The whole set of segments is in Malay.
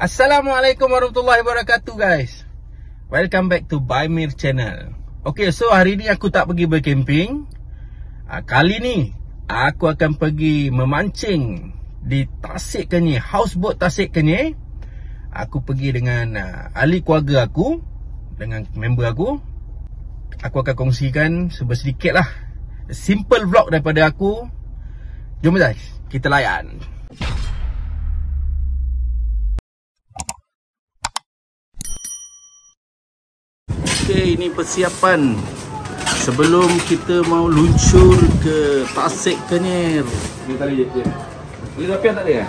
Assalamualaikum warahmatullahi wabarakatuh guys. Welcome back to Baimir channel. Okay, so hari ni aku tak pergi bercamping. Kali ni aku akan pergi memancing di Tasik Kenyir, houseboat Tasik Kenyir. Aku pergi dengan ahli keluarga aku, dengan member aku. Aku akan kongsikan sedikit lah simple vlog daripada aku. Jom guys, kita layan. Okay, ini persiapan sebelum kita mau luncur ke Tasik Kenyir. Ini tali je. Boleh rapian tak dia?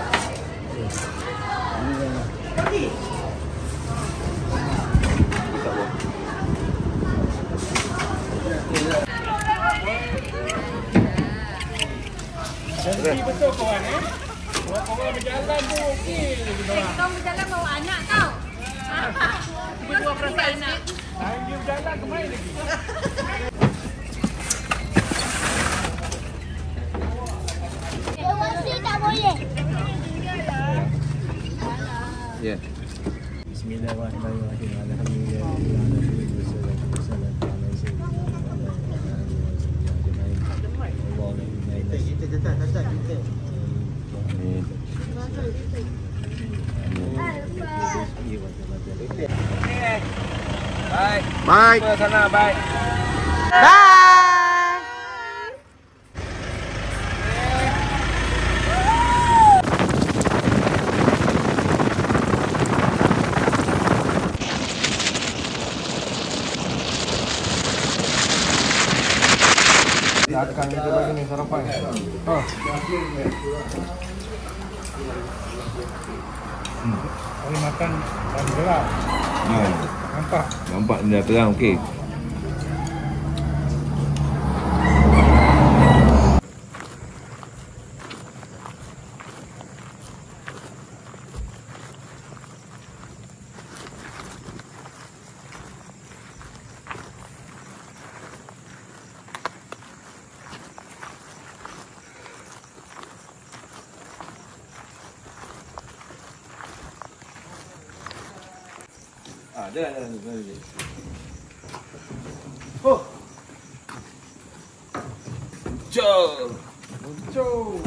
Jadi betul kawan Korang berjalan tu okey. Kita berjalan bawa anak tau. Tiba-tiba perasaan anak. Dia berjalan kemain lagi. Masih tak boleh. Ya. Bismillahirrahmanirrahim. Alhamdulillahirabbil alamin wassalatu wassalamu ala Bye. Ke sana, bye. Bye. Akan kita bagi ni sarapan. Oh. Boleh makan dan gelap. Nampak? Nampak dah terang, okey. Ada. Oh. Muncul.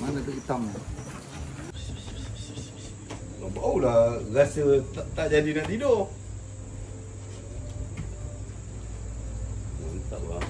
Mana tu hitam ni? Bau lah, rasa tak jadi nak tidur. Mantap lah.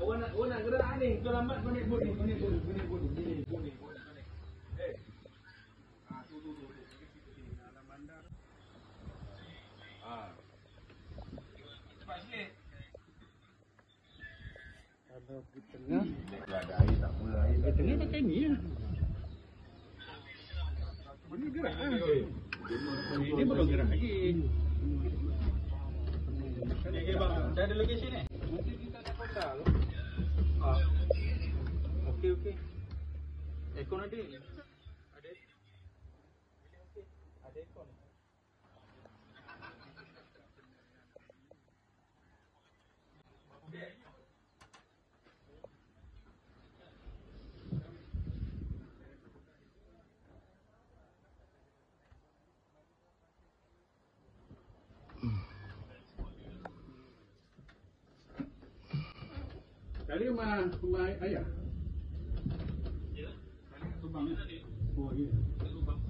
Orang nak gerak ni. Kau lambat kau naik bot ni. Kau naik bot ni. Eh. Tu. Dalam bandar. Cepat sikit. Kalau di tengah. Ada air tak apa, air. Di tengah pakai ni lah. Ini gerak lah. Ini belum gerak lagi. Okay bang, dah ada lokasi ni? Nanti kita nak kota tu. Okey. Aircon ada? Ada. Okey. Ada aircon. Kali rumah ayah? Ya. Lubang ni. Oh, ya. Lubang.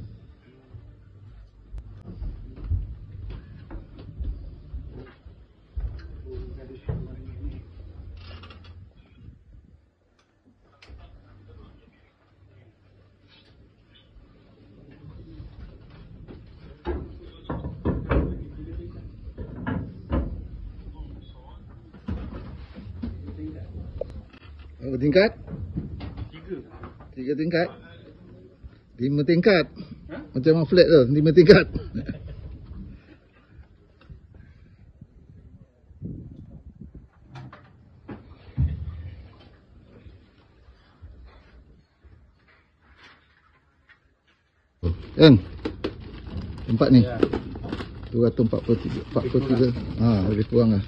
Berapa tingkat? 3 tingkat. 5 tingkat. Macam orang flat tu, 5 tingkat. Kan? Tempat ni. 243. Lebih kurang lah.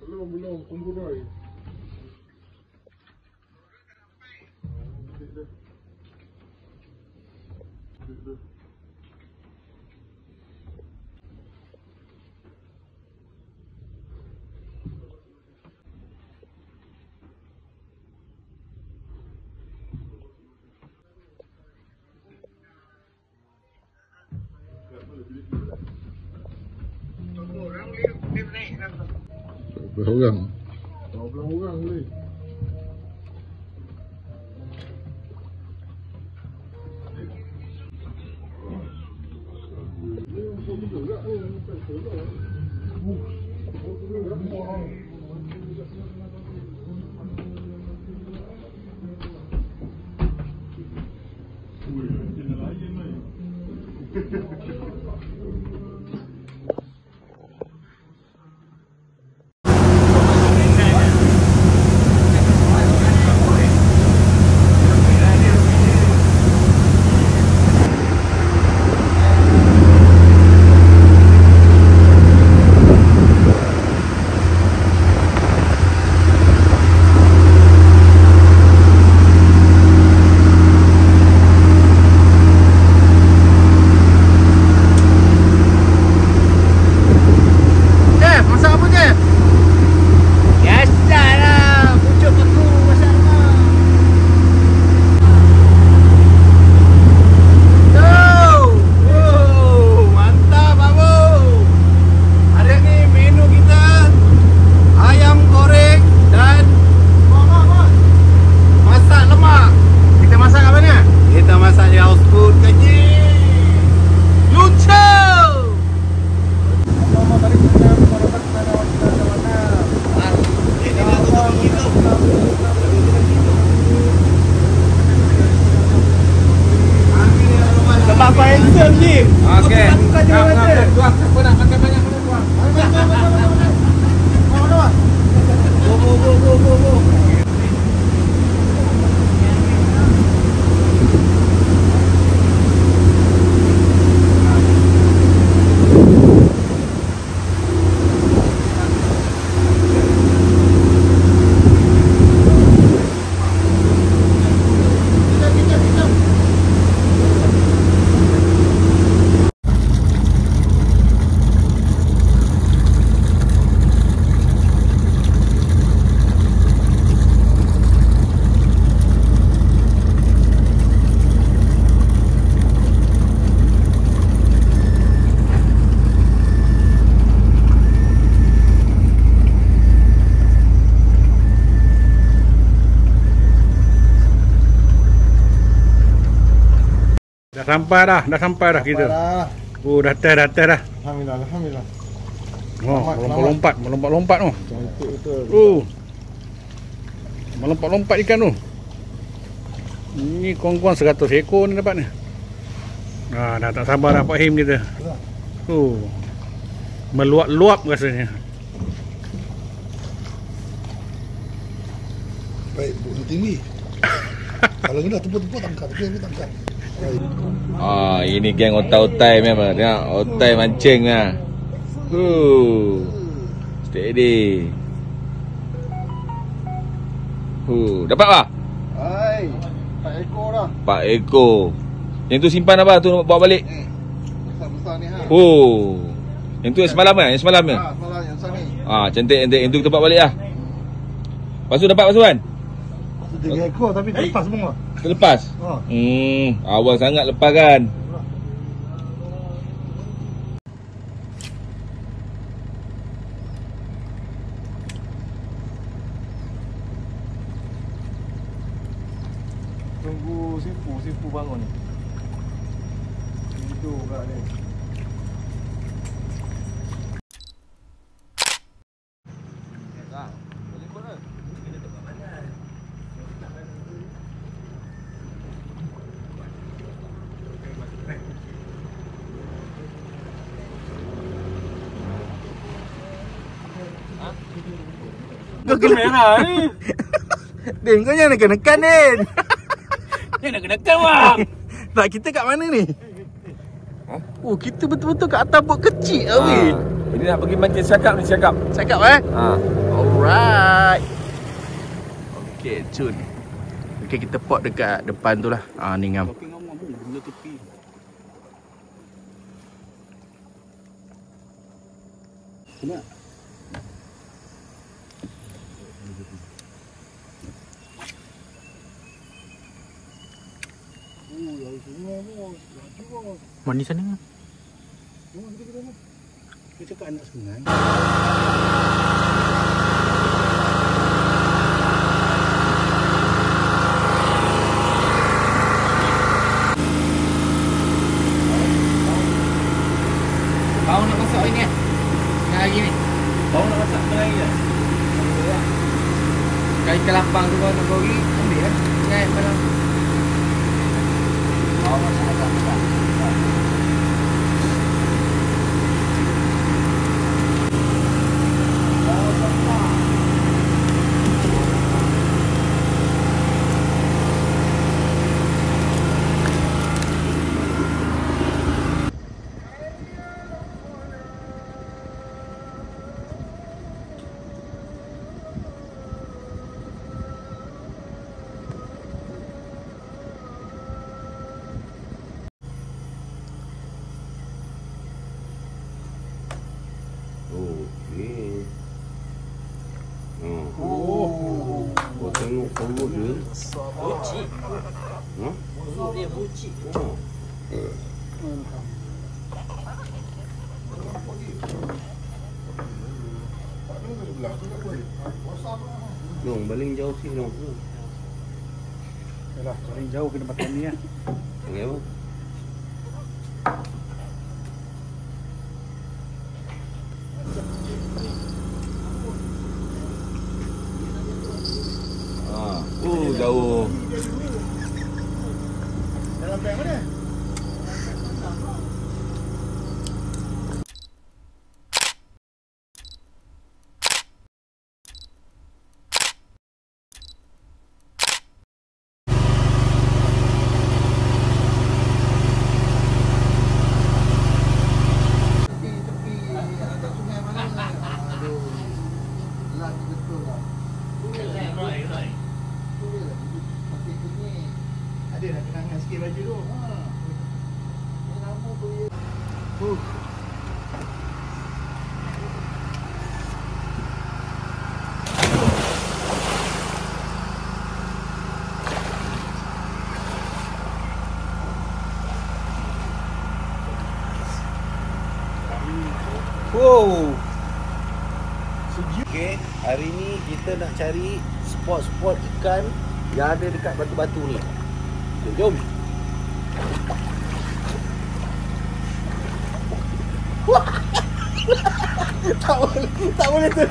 Belum, tunggu Roy. Berapa orang? 12 orang boleh. sampai dah kita. Oh, dah test dah. Alhamdulillah. Oh, melompat-lompat tu. Cantik betul. Melompat-lompat ikan tu. Ni kurang-kurang 100 ekor ni dapat ni. Dah tak sabar dah Pak Him kita. Meluap-luap rasanya. Baik, bukan tinggi. Kalau kena tepuk-tepuk tangkap. Ini geng otai-otai memang. Tengok, otai mancing lah. Steady. Dapat apa? Hai, 4 ekor dah. 4 ekor. Yang tu simpan apa? Tu bawa balik. Besar-besar ni ha. Yang tu yang semalam kan? Yang semalam kan? Semalam yang besar ni. Cantik. Yang tu kita bawa balik lah. Lepas tu dapat pasukan? 3 ekor tapi terlepas semua. Terlepas? Awal sangat lepas kan? Tunggu sifu bangun ni. Tidur kat ni. Kau kamera ni. Din, kau jangan nekan-nekan Din. Ni nak kena bang. Tak, kita kat mana ni? Kita betul-betul kat atas bot kecil lah weh. Ini nak pergi mancing siakap ni, siakap. Cakap Alright. Okay, cun. Okay, kita pot dekat depan tu lah. Ni ngam. Mana sana? Kita kat anak sungai. Bau nak masak ini kan? Tengah hari ni. Bau nak masak tengah hari kan? Kalau ikan lapang tu kau nak bagi, ambil lah. Kan, malam. Bau masak agak-agak. Tengok perut dia. Bucik. Dia bucik. Dong, paling jauh sih dong. Yalah, paling jauh kena makan ni lah. Okey apa? Jauh. Dalam beg mana? Ada nak kenangan sikit baju tu. Ni lama boleh. Okey, hari ni kita nak cari spot-spot ikan yang ada dekat batu-batu ni. Okay, jom. Tak boleh tu.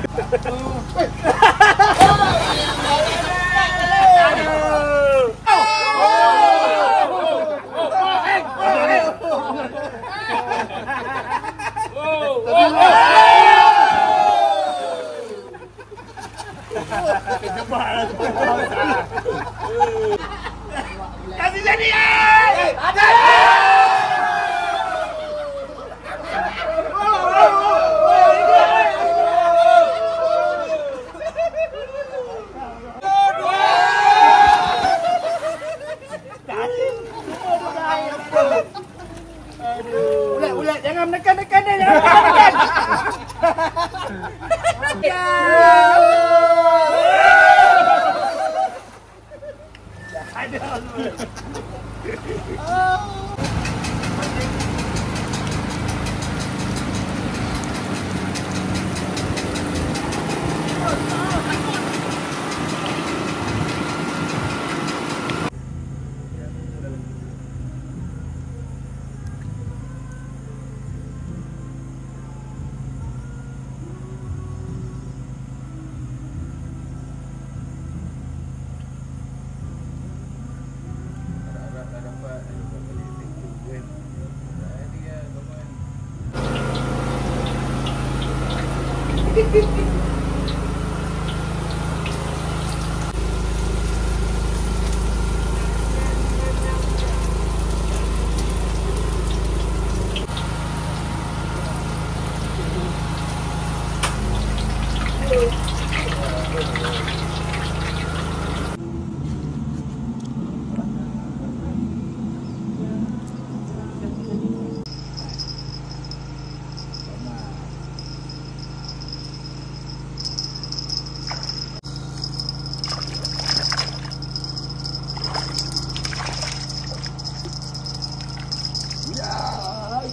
Kasih jadi. Ulat, jangan menekan-nekan dia. Jangan menekan.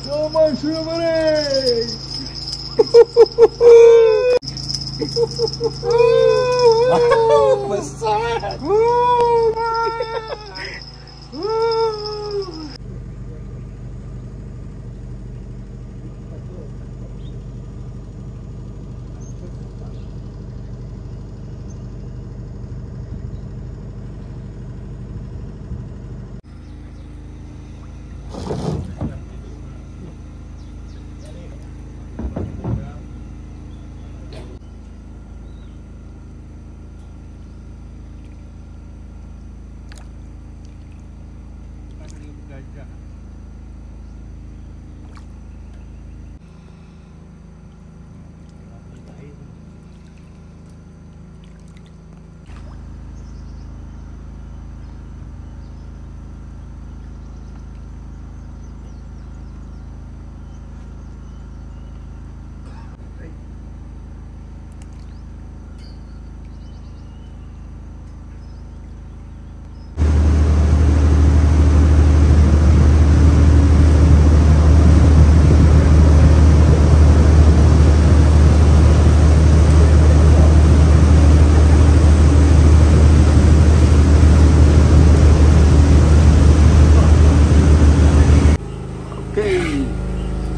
Come on, Shubari! Besar.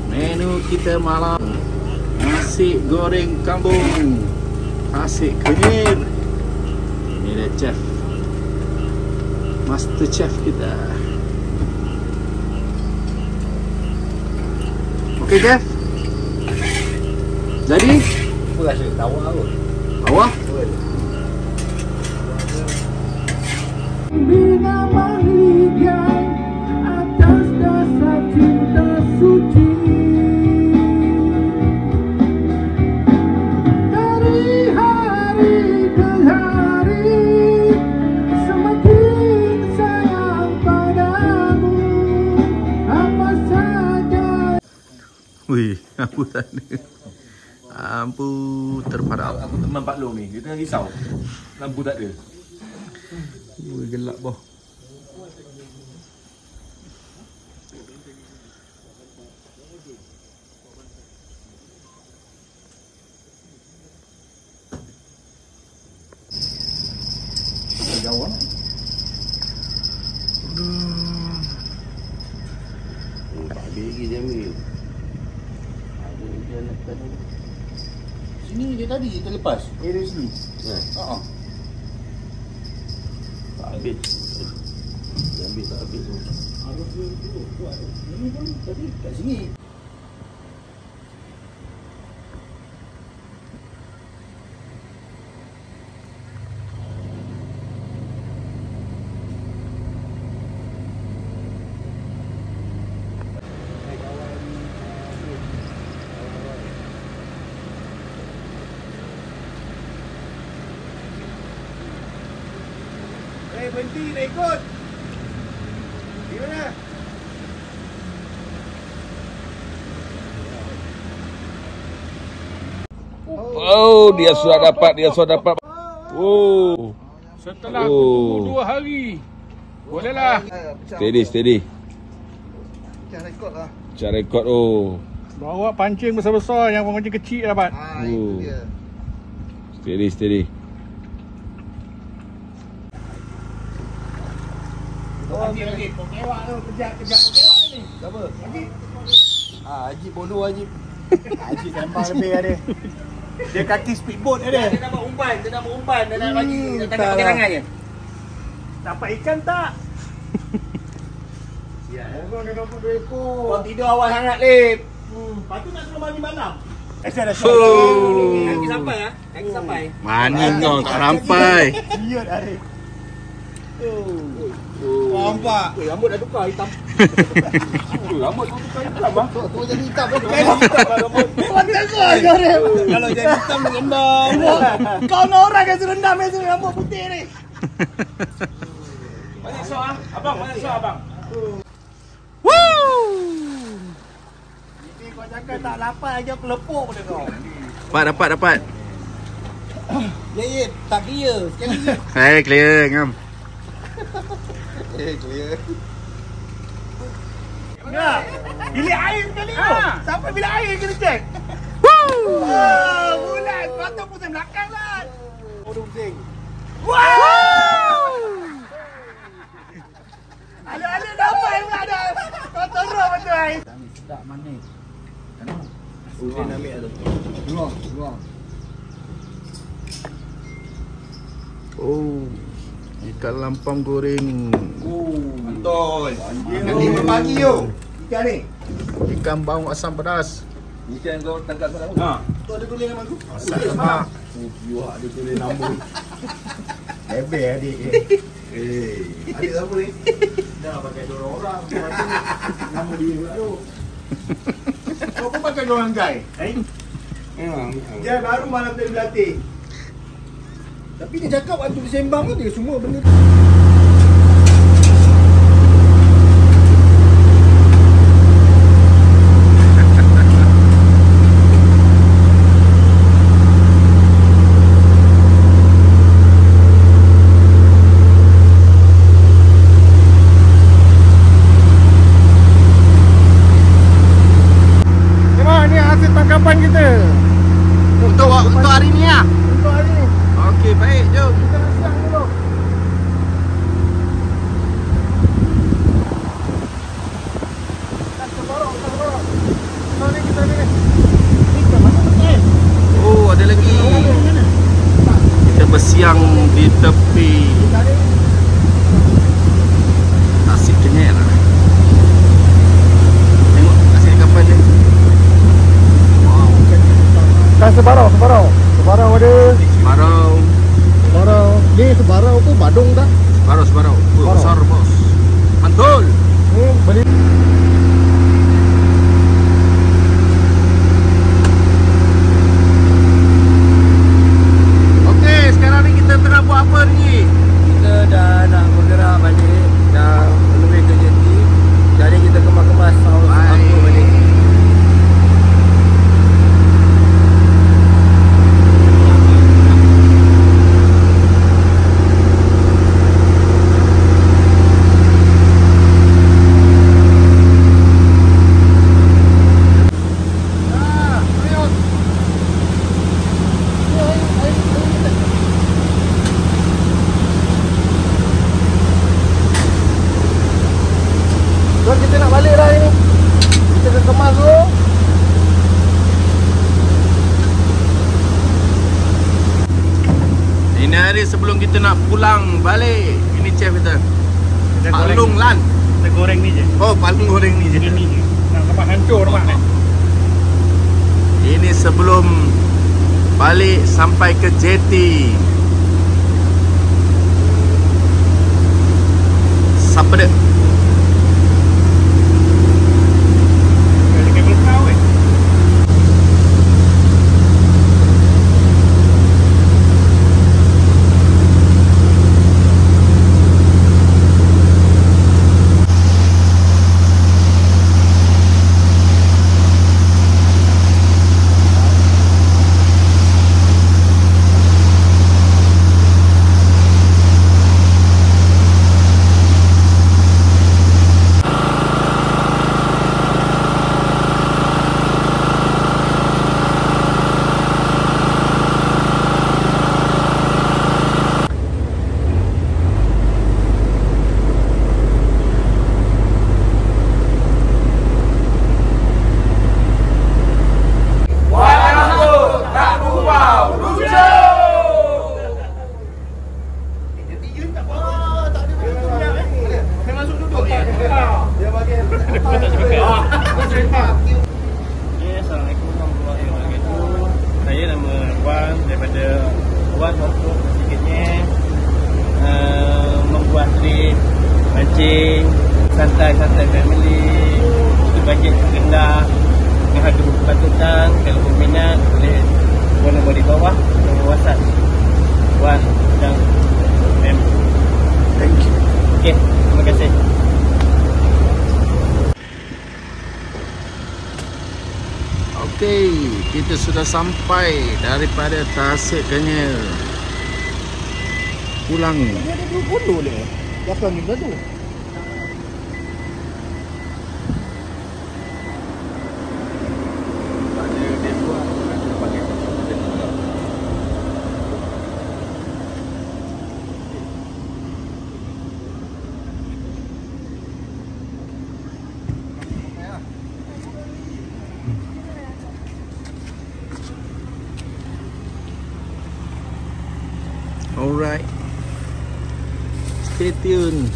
Menu kita malam, nasi goreng kampung, nasi kenyir. Ini dia chef, master chef kita. Okey chef, jadi? Apa rasa? Tawar apa? Awak? Bina mahligai atas dasar cinta suci. Dari hari ke hari semakin sayang padamu. Apa saja. Wih, lampu tak ada. Lampu terpadam. Aku teman Pak Long ni, dia tengah risau. Lampu tak ada. Wih, gelap boh. Jauh kan? Tak ada lagi dia ambil. tadi terlepas. Area sini. Haa. Tak habis. Dia ambil tak habis tu. Ini pun tadi kat sini. Berhenti nak ikut. Di mana? Oh, dia sudah dapat. Oh. Setelah tunggu 2 hari. Bolehlah. Steady. Macam rekod lah. Cara rekod oh. Bawa pancing besar-besar, yang pancing kecil dapat. Itu dia. Steady. Lagi. Pokewak tu, kejap pokewak ni. Siapa? Lagi. Haji bodoh Haji. Haji sembang lebih ada. Dia kaki speedboat ada. Dia nak buat umpan, dia nak bagi. Dia tangkap tak pakai lah. tangan je. Dapat ikan tak? Orang dia dapat 2 ekor. Kau tidur awal sangat, Lip. Lepas tu nak suruh mandi malam. Kaki sampai ah. Kaki sampai. Mana kau tak sampai. Siut ada. Nampak? Rambut dah tukar hitam. Rambut tu tukar hitam bang. Tu jadi hitam tu. Pantas kau dia. Kalau jadi hitam rendam. Kau nak orang kasi rendam yang rambut putih ni. Balik sok ah. Abang, balik sok abang. Ini kau cakap tak lapar aja aku lepuk pada kau. Dapat. Ya, tak clear. Clear Sekali ngam. Clear. Ya. Bilik air sekali tu. Sampai bilik air kita cek. Bulan. Kau pusing belakang lah. Bodoh pusing. Ada dapat pula ada. Kau teruk betul ai. Sedap manis. Dia nak ambil tu. Luar. Oh. Ikan lampam goreng. Betul. Yang 5 pagi tu. Ikan ni. Ikan bawang asam pedas. Ikan kau tangkap sekarang. Tu ada tulis nama aku. Asam lemak. Wah, ada tulis nama. Lebih adik. Adik siapa ni? Dah pakai 2 orang. Nama dia pula tu. Kau pun pakai 2 orang guy. Dia baru malam tadi berlatih. Tapi dia cakap waktu dia sembang tu dia semua benda tu. Ni hasil tangkapan kita. Untuk hari ni ah. Untuk hari ni. Okey, baik, jom. Kita nak siang dulu. Sebarang. Ni kita ni. Ikan mana betul? Oh, ada lagi. Kita bersiang di tepi Tasik Kenyir. Tengok hasil kapal dia. Wow. Kan sebarang. Sebarang ada. Sebarau. Ni sebarau tu Badung dah. Sebarau. Oh, besar bos. Mantul. Ni beli. Okey, sekarang ni kita tengah buat apa ni? Kita dah nak bergerak balik. Dah lebih ke jeti. Jadi kita kemas-kemas angkut balik. Ini hari sebelum kita nak pulang balik. Ini chef kita. Palung lan. Kita goreng ni je. Oh, palung goreng ni je. Ini je. Nak lepas hancur nampak ni. Ini sebelum balik sampai ke jeti. Siapa dia? Ada kabel kau eh. Assalamualaikum warahmatullahi wabarakatuh. Saya nama Wan daripada Wan untuk sikitnya membuat trip mancing santai-santai family. Itu bajet rendah dengan harga berpatutan. Kalau berminat boleh nombor di bawah atau WhatsApp Wan dan M. Thank you. Okey, terima kasih. Okey, kita sudah sampai daripada Tasik Kenyir. Pulang. Dia ada 2 botol dia. Belakang ni tu. Alright. Stay tuned.